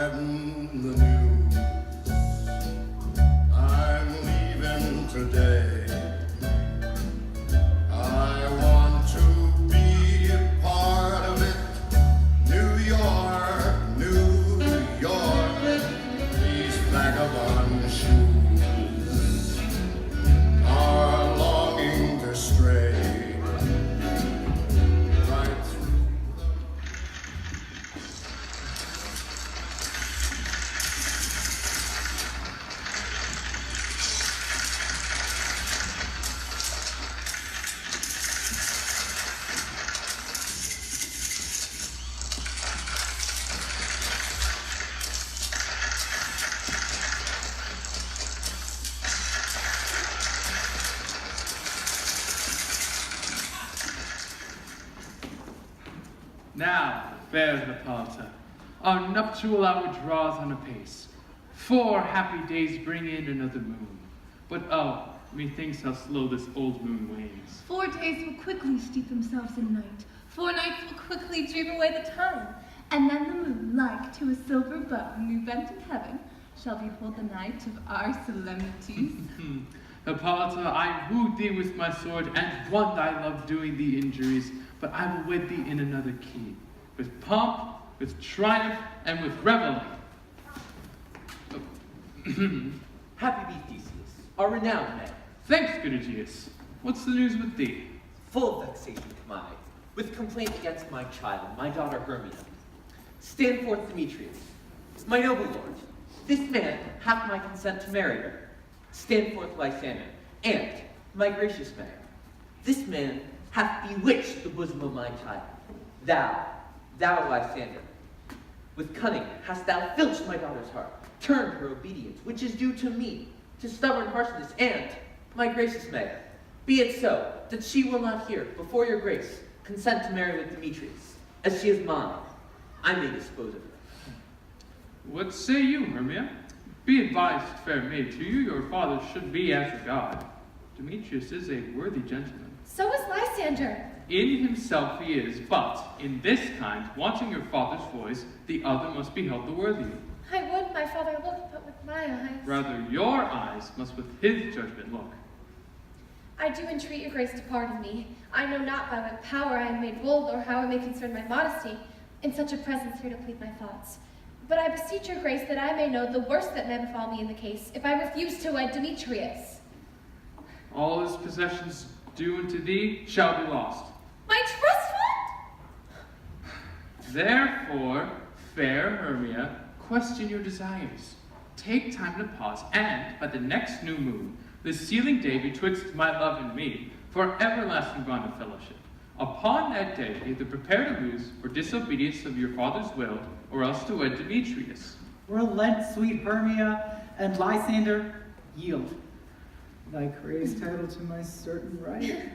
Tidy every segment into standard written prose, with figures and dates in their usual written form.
spreading the news. I'm leaving today. I want to be a part of it. New York, New York, these vagabond shoes are longing to stray. Now, fair Hippolyta, our nuptial hour draws on apace. 4 happy days bring in another moon. But oh, methinks how slow this old moon wanes. 4 days will quickly steep themselves in night. 4 nights will quickly dream away the time. And then the moon, like to a silver bow, new bent in heaven, shall behold the night of our solemnities. Hippolyta, I wooed thee with my sword, and won thy love doing thee injuries, but I will wed thee in another key, with pomp, with triumph, and with revelry. Happy be Theseus, our renowned man. Thanks, good Aegeus. What's the news with thee? Full of vexation come I, with complaint against my child, my daughter Hermia. Stand forth, Demetrius. My noble lord, this man hath my consent to marry her. Stand forth, Lysander, and, my gracious mayor, this man hath bewitched the bosom of my child. Thou, Lysander, with cunning hast thou filched my daughter's heart, turned her obedience, which is due to me, to stubborn harshness, and, my gracious mayor, be it so that she will not here, before your grace, consent to marry with Demetrius, as she is mine. I may dispose of her. What say you, Hermia? Be advised, fair maid, to you your father should be as a god. Demetrius is a worthy gentleman. So is Lysander. In himself he is, but in this kind, wanting your father's voice, the other must be held the worthier. I would my father look, but with my eyes. Rather, your eyes must with his judgment look. I do entreat your grace to pardon me. I know not by what power I am made bold, or how it may concern my modesty, in such a presence here to plead my thoughts. But I beseech your grace that I may know the worst that may befall me in the case, if I refuse to wed Demetrius. All his possessions due unto thee shall be lost. My trust fund? Therefore, fair Hermia, question your desires. Take time to pause, and by the next new moon, the sealing day betwixt my love and me, for everlasting bond of fellowship. Upon that day, either prepare to lose for disobedience of your father's will, or else to wed Demetrius. Relent, sweet Hermia, and Lysander, yield. Thy crazed title to my certain right.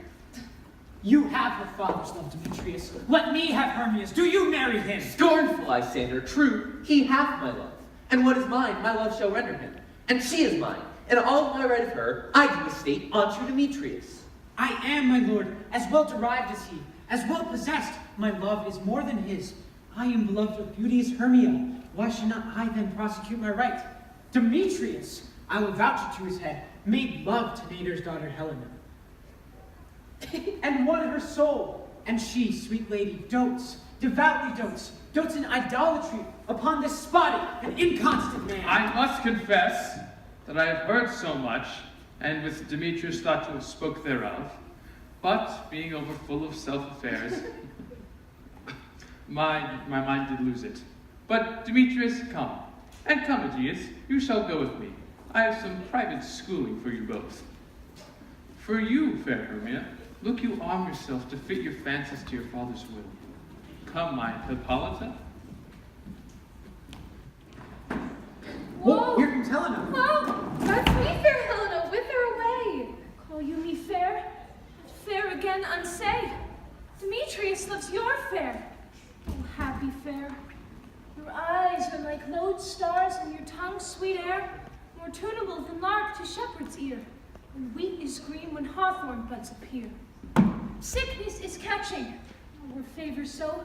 You have her father's love, Demetrius. Let me have Hermia's. Do you marry him? Scornful, Lysander, true, he hath my love. And what is mine, my love shall render him. And she is mine, and all my right of her, I do estate unto Demetrius. I am, my lord, as well derived as he, as well possessed. My love is more than his. I am beloved of beauteous Hermia. Why should not I then prosecute my right? Demetrius, I will vouch it to his head, made love to Nader's daughter Helena, and won her soul. And she, sweet lady, dotes, devoutly dotes in idolatry upon this spotty and inconstant man. I must confess that I have heard so much, and with Demetrius thought to have spoke thereof, but being over full of self-affairs, my mind did lose it. But Demetrius, come, and come, Aegeus, you shall go with me. I have some private schooling for you both. For you, fair Hermia, look you arm yourself to fit your fancies to your father's will. Come, my Hippolyta. Whoa, here comes Helena. Oh, that's me, fair Helena, wither away. Call you me fair? Fair again unsay. Demetrius loves your fair. Oh, happy fair. Your eyes are like lodestars, and your tongue sweet air, more tunable than lark to shepherd's ear, and wheat is green when hawthorn buds appear. Sickness is catching, or favor so.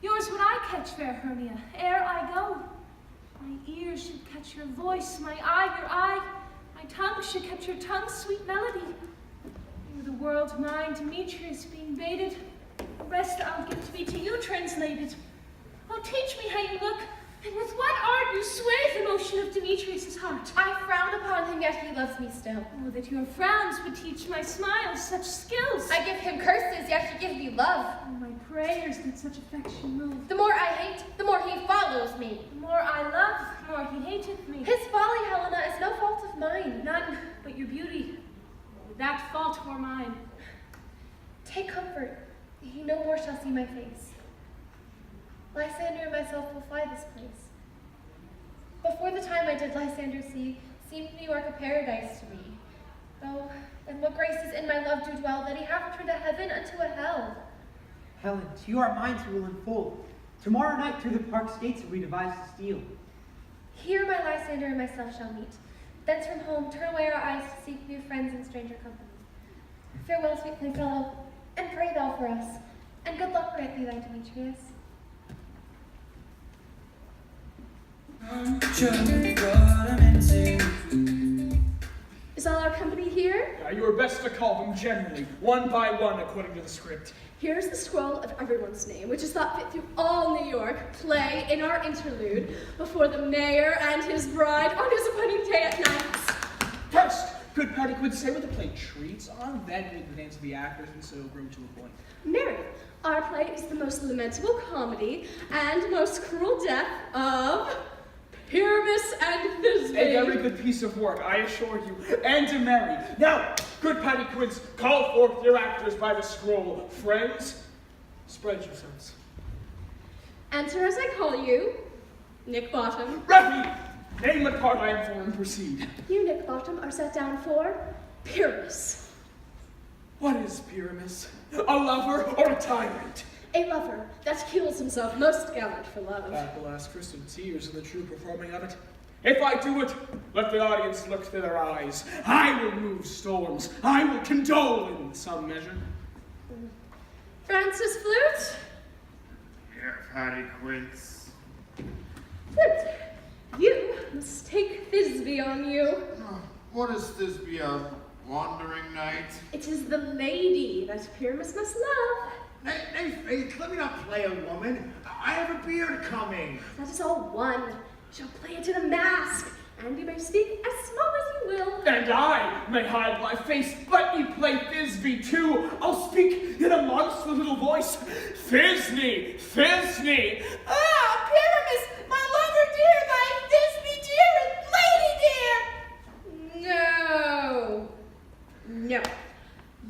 Yours would I catch, fair Hermia, ere I go. My ears should catch your voice, my eye your eye. My tongue should catch your tongue's sweet melody. You the world mine, Demetrius being baited. The rest I'll give to be to you translated. Oh, teach me how you look, and with what art you sway the motion of Demetrius' heart. I frown upon him, yet he loves me still. Oh, that your frowns would teach my smiles such skills. I give him curses, yet he gives me love. Oh, my prayers that such affection move. The more I hate, the more he follows me. The more I love, the more he hateth me. His folly, Helena, is no fault of mine. None but your beauty. That fault were mine. Take comfort. He no more shall see my face. Lysander and myself will fly this place. Before the time I did Lysander see, seemed New York a paradise to me. Oh, and what graces in my love do dwell, that he hath turned a heaven unto a hell. Helen, to your minds we will unfold. Tomorrow night through the park's gates we devise to steal. Here my Lysander and myself shall meet. Thence from home turn away our eyes to seek new friends in stranger company. Farewell, sweet playfellow, and pray thou for us, and good luck grant thee thy Demetrius. Is all our company here? You are best to call them generally, one by one, according to the script. Here's the scroll of everyone's name, which is thought fit through all New York, play in our interlude before the mayor and his bride on his wedding day at night. First, good Patty would say what the play treats on, then read the names of the actors, and so grow to a point. Mary, our play is the most lamentable comedy and most cruel death of Pyramus and Thisbe. A very good piece of work, I assure you, and to Mary. Now, good Patty Quince, call forth your actors by the scroll. Friends, spread yourselves. Enter as I call you, Nick Bottom. Rappy, name the part I am for and proceed. You, Nick Bottom, are set down for Pyramus. What is Pyramus? A lover or a tyrant? A lover that kills himself most gallant for love. That will ask for some tears in the true performing of it. If I do it, let the audience look to their eyes. I will move storms. I will condole in some measure. Francis Flute? Here, Patty Quince. Flute, you must take Thisbe on you. What is this be a wandering night? It is the lady that Pyramus must love. Nay, Faith, let me not play a woman. I have a beard coming. That is all one. You shall play it in a mask, and you may speak as small as you will. And I may hide my face. Let me play Thisbe too. I'll speak in a monster little voice. Thisbe, Thisbe. Ah, Pyramus, my lover dear, my Thisbe dear, and lady dear. No.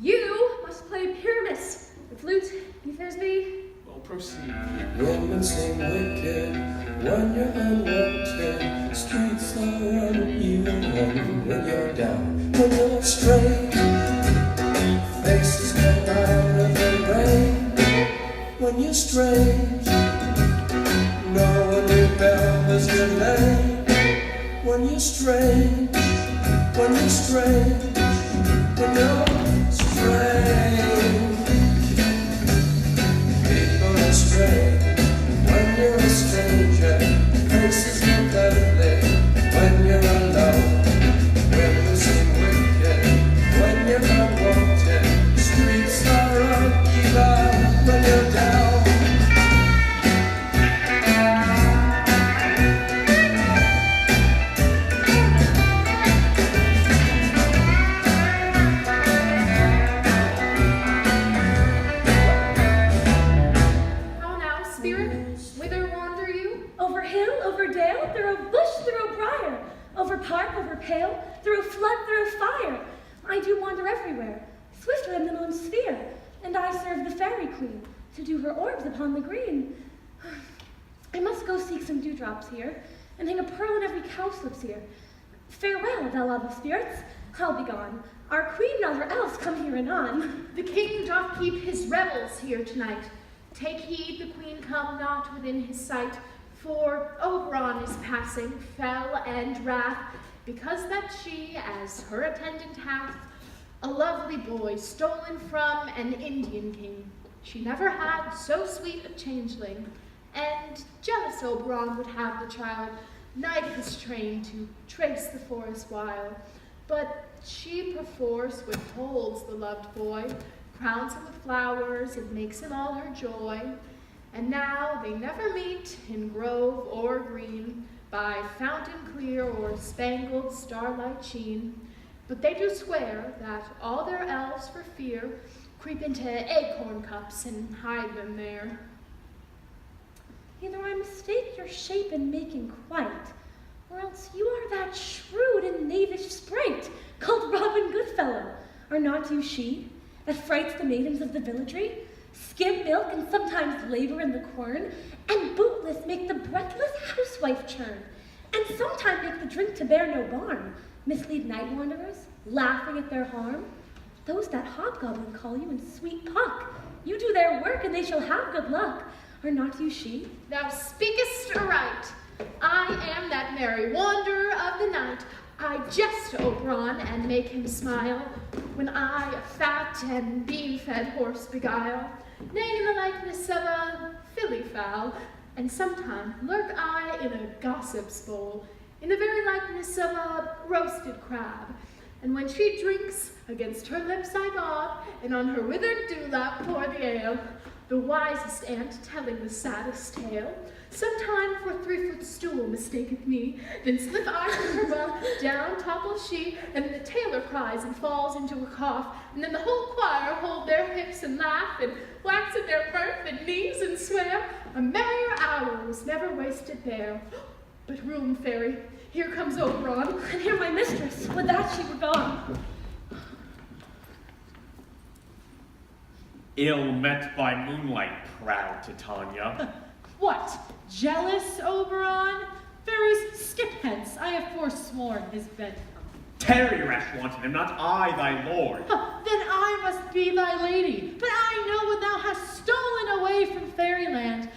You must play Pyramus. The flute, you Thisbe. Well, proceed. Women sing wicked when you're unwanted. Streets are uneven when you're down. When you're straight, faces come out of the rain. When you're strange, no one remembers your name. When you're strange, when you're strange, when you're strange. When you're a stranger, faces look ugly. When you're alone, women seem wicked. When you're unwanted, streets are uneven. When you're down. Over park, over pale, through flood, through fire. I do wander everywhere, swifter than the moon's sphere, and I serve the fairy queen to do her orbs upon the green. I must go seek some dewdrops here, and hang a pearl in every cowslip's ear. Farewell, thou love of spirits, I'll be gone. Our queen and other elves come here anon. The king doth keep his revels here tonight. Take heed the queen come not within his sight. For Oberon is passing, fell and wrath, because that she, as her attendant hath, a lovely boy stolen from an Indian king. She never had so sweet a changeling, and jealous Oberon would have the child, Night has trained to trace the forest wild, but she perforce withholds the loved boy, crowns him with flowers, and makes him all her joy. And now they never meet in grove or green, by fountain clear or spangled starlight sheen. But they do swear that all their elves for fear creep into acorn cups and hide them there. Either I mistake your shape in making quite, or else you are that shrewd and knavish sprite called Robin Goodfellow. Are not you she, that frights the maidens of the villagery, skim milk and sometimes labor in the quern, and bootless make the breathless housewife churn, and sometime make the drink to bear no barn, mislead night wanderers, laughing at their harm? Those that hobgoblin call you in sweet talk, you do their work and they shall have good luck. Are not you she? Thou speakest aright. I am that merry wanderer of the night. I jest Oberon and make him smile, when I a fat and bean-fed horse beguile, nay, in the likeness of a filly fowl, and sometime lurk I in a gossip's bowl, in the very likeness of a roasted crab. And when she drinks, against her lips I nod, and on her withered dewlap pour the ale, the wisest aunt telling the saddest tale. Sometime for 3-foot stool mistaketh me, then slip I from her mouth, down topples she, and the tailor cries and falls into a cough, and then the whole choir hold their hips and laugh, and wax at their mirth and knees and swear. A merrier hour was never wasted there. But room, fairy, here comes Oberon. And here my mistress, would that she were gone. Ill met by moonlight, proud Titania. What? Jealous, Oberon? Fairies, skip hence. I have forsworn his bed. Tarry, rash wanton, am not I thy lord? Then I must be thy lady. But I know when thou hast stolen away from fairyland.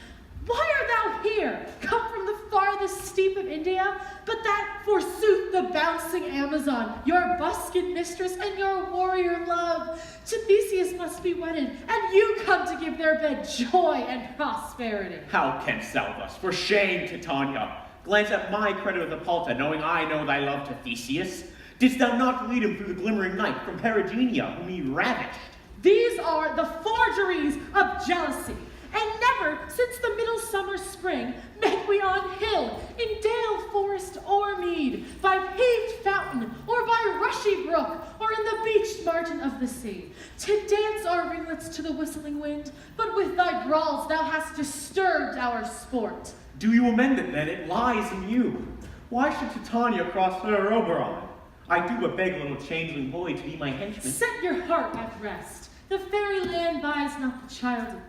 Why art thou here, come from the farthest steep of India, but that, forsooth, the bouncing Amazon, your buskin mistress and your warrior love, to Theseus must be wedded, and you come to give their bed joy and prosperity. How canst thou thus? For shame, Titania. Glance at my credit with Apolta, knowing I know thy love to Theseus. Didst thou not lead him through the glimmering night from Perigenia, whom he ravished? These are the forgeries of jealousy. And never, since the middle summer spring, met we on hill, in dale, forest, or mead, by paved fountain, or by rushy brook, or in the beached margin of the sea, to dance our ringlets to the whistling wind, but with thy brawls thou hast disturbed our sport. Do you amend it then? It lies in you. Why should Titania cross her Oberon? I do but beg little changeling boy to be my henchman. Set your heart at rest. The fairy land buys not the child of me.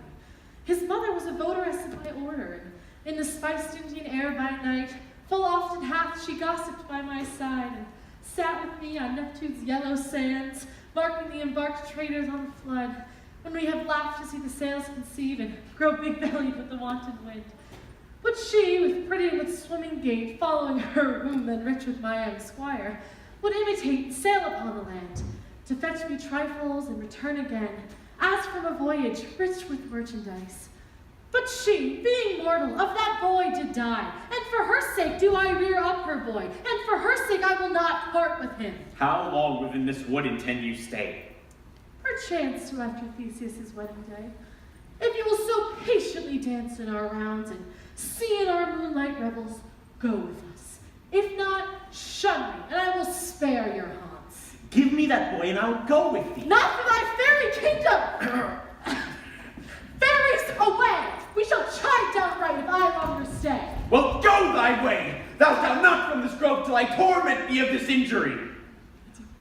His mother was a votaress of my order, and in the spiced Indian air by night, full often hath she gossiped by my side, and sat with me on Neptune's yellow sands, marking the embarked traders on the flood, when we have laughed to see the sails conceive and grow big-bellied with the wanton wind. But she, with pretty and with swimming gait, following her womb then rich with my young squire, would imitate and sail upon the land, to fetch me trifles and return again, as from a voyage rich with merchandise. But she, being mortal, of that boy did die, and for her sake do I rear up her boy, and for her sake I will not part with him. How long within this wood intend you stay? Perchance to after Theseus' wedding day, if you will so patiently dance in our rounds and see in our moonlight revels, go with us. If not, shun me, and I will spare your haunts. Give me that boy, and I'll go with thee. Not for thy fairy kingdom! Fairies, away! We shall chide downright if I longer stay. Well, go thy way! Thou shalt not from this grove till I torment thee of this injury.